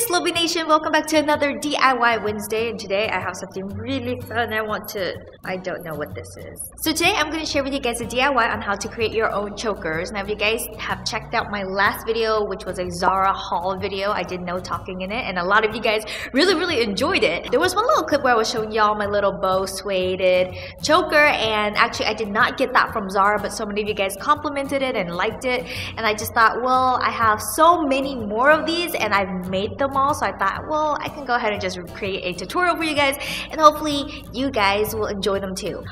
Sloabie Nation, welcome back to another DIY Wednesday, and today I have something really fun I don't know what this is. So today I'm going to share with you guys a DIY on how to create your own chokers. Now if you guys have checked out my last video, which was a Zara haul video, I did no talking in it, and a lot of you guys really enjoyed it. There was one little clip where I was showing y'all my little bow sueded choker, and actually I did not get that from Zara, but so many of you guys complimented it and liked it, and I just thought, well, I have so many more of these and I've made them all, so I thought, well, I can go ahead and just create a tutorial for you guys, and hopefully you guys will enjoy them too.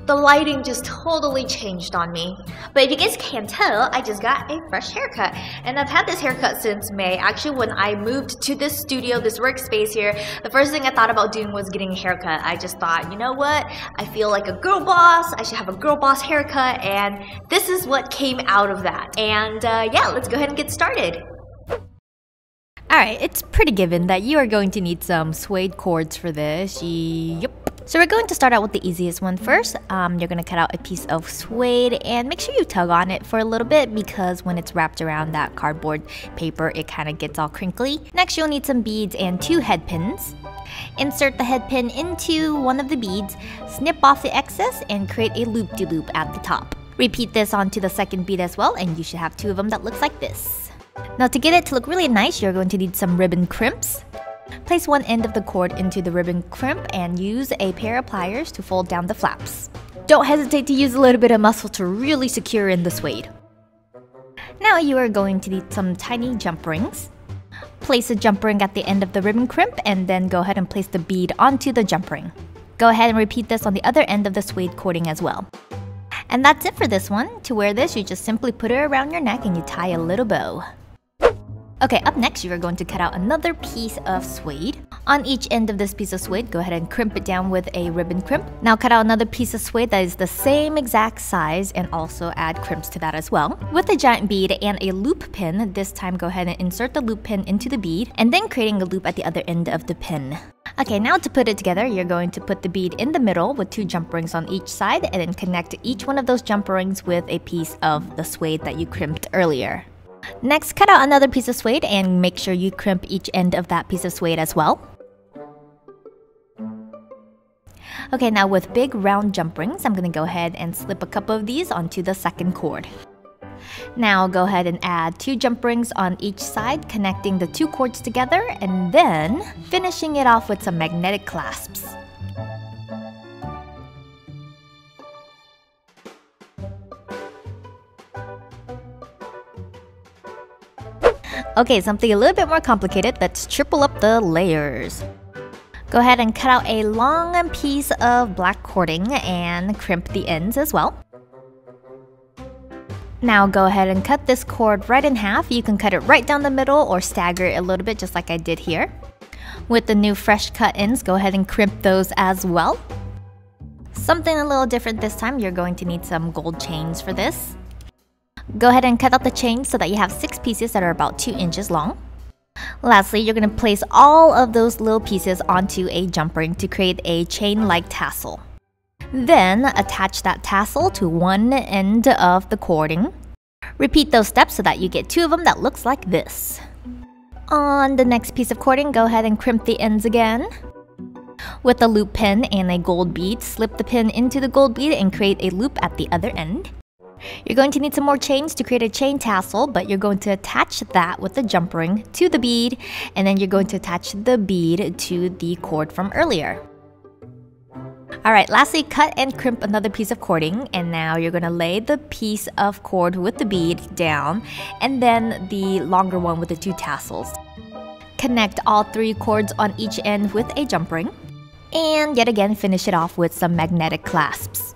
The lighting just totally changed on me. But if you guys can't tell, I just got a fresh haircut. And I've had this haircut since May. Actually, when I moved to this studio, this workspace here, the first thing I thought about doing was getting a haircut. I just thought, you know what? I feel like a girl boss. I should have a girl boss haircut. And this is what came out of that. And yeah, let's go ahead and get started. Alright, it's pretty given that you are going to need some suede cords for this. Yep. So we're going to start out with the easiest one first. You're going to cut out a piece of suede and make sure you tug on it for a little bit because when it's wrapped around that cardboard paper, it kind of gets all crinkly. Next, you'll need some beads and 2 head pins. Insert the head pin into one of the beads, snip off the excess, and create a loop-de-loop at the top. Repeat this onto the second bead as well, and you should have 2 of them that looks like this. Now to get it to look really nice, you're going to need some ribbon crimps. Place one end of the cord into the ribbon crimp and use a pair of pliers to fold down the flaps. Don't hesitate to use a little bit of muscle to really secure in the suede. Now you are going to need some tiny jump rings. Place a jump ring at the end of the ribbon crimp and then go ahead and place the bead onto the jump ring. Go ahead and repeat this on the other end of the suede cording as well. And that's it for this one. To wear this, you just simply put it around your neck and you tie a little bow. Okay, up next you are going to cut out another piece of suede. On each end of this piece of suede, go ahead and crimp it down with a ribbon crimp. Now cut out another piece of suede that is the same exact size and also add crimps to that as well. With a giant bead and a loop pin, this time go ahead and insert the loop pin into the bead and then creating a loop at the other end of the pin. Okay, now to put it together, you're going to put the bead in the middle with 2 jump rings on each side and then connect each one of those jump rings with a piece of the suede that you crimped earlier. Next, cut out another piece of suede and make sure you crimp each end of that piece of suede as well. Okay, now with big round jump rings, I'm going to go ahead and slip a couple of these onto the second cord. Now go ahead and add 2 jump rings on each side, connecting the 2 cords together and then finishing it off with some magnetic clasps. Okay, something a little bit more complicated. Let's triple up the layers. Go ahead and cut out a long piece of black cording and crimp the ends as well. Now go ahead and cut this cord right in half. You can cut it right down the middle or stagger it a little bit just like I did here. With the new fresh cut ends, go ahead and crimp those as well. Something a little different this time, you're going to need some gold chains for this. Go ahead and cut out the chain so that you have 6 pieces that are about 2 inches long. Lastly, you're going to place all of those little pieces onto a jump ring to create a chain-like tassel. Then, attach that tassel to one end of the cording. Repeat those steps so that you get 2 of them that looks like this. On the next piece of cording, go ahead and crimp the ends again. With a loop pin and a gold bead, slip the pin into the gold bead and create a loop at the other end. You're going to need some more chains to create a chain tassel, but you're going to attach that with the jump ring to the bead, and then you're going to attach the bead to the cord from earlier. Alright, lastly, cut and crimp another piece of cording, and now you're going to lay the piece of cord with the bead down, and then the longer one with the 2 tassels. Connect all 3 cords on each end with a jump ring, and yet again finish it off with some magnetic clasps.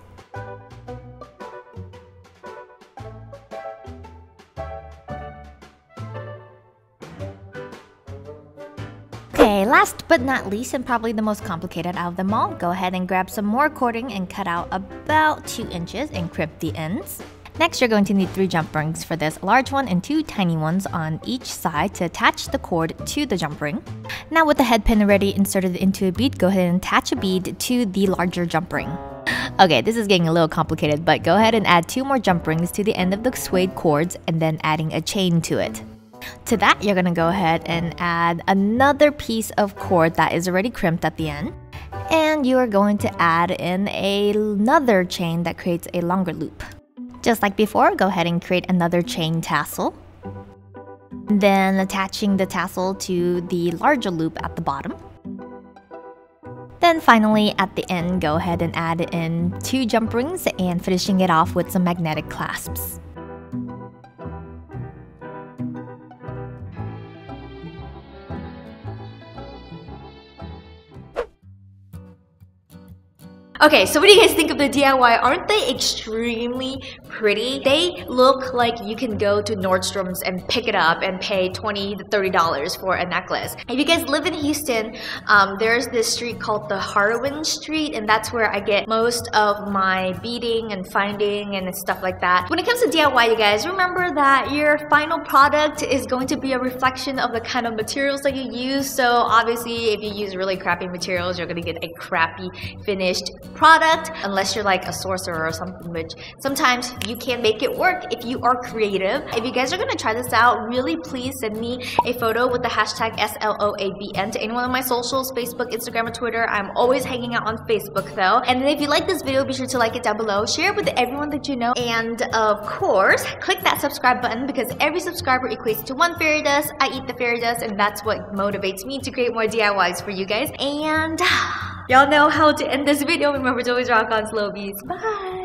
Okay, last but not least, and probably the most complicated out of them all, go ahead and grab some more cording and cut out about 2 inches and crimp the ends. Next, you're going to need 3 jump rings for this, a large one and 2 tiny ones on each side to attach the cord to the jump ring. Now with the head pin already inserted into a bead, go ahead and attach a bead to the larger jump ring. Okay, this is getting a little complicated, but go ahead and add 2 more jump rings to the end of the suede cords and then adding a chain to it. To that, you're gonna go ahead and add another piece of cord that is already crimped at the end. And you are going to add in another chain that creates a longer loop. Just like before, go ahead and create another chain tassel. Then attaching the tassel to the larger loop at the bottom. Then finally, at the end, go ahead and add in 2 jump rings and finishing it off with some magnetic clasps. Okay, so what do you guys think of the DIY? Aren't they extremely pretty? They look like you can go to Nordstrom's and pick it up and pay $20 to $30 for a necklace. If you guys live in Houston, there's this street called the Harwin Street, and that's where I get most of my beading and finding and stuff like that. When it comes to DIY, you guys, remember that your final product is going to be a reflection of the kind of materials that you use. So obviously, if you use really crappy materials, you're gonna get a crappy finished product, unless you're like a sorcerer or something, which sometimes you can make it work if you are creative. If you guys are gonna try this out, really please send me a photo with the hashtag SLOABN to any one of my socials, Facebook, Instagram, or Twitter. I'm always hanging out on Facebook though. And then if you like this video, be sure to like it down below, share it with everyone that you know, and of course, click that subscribe button because every subscriber equates to 1 fairy dust. I eat the fairy dust, and that's what motivates me to create more DIYs for you guys. And y'all know how to end this video. Remember to always rock on, Sloabies. Bye!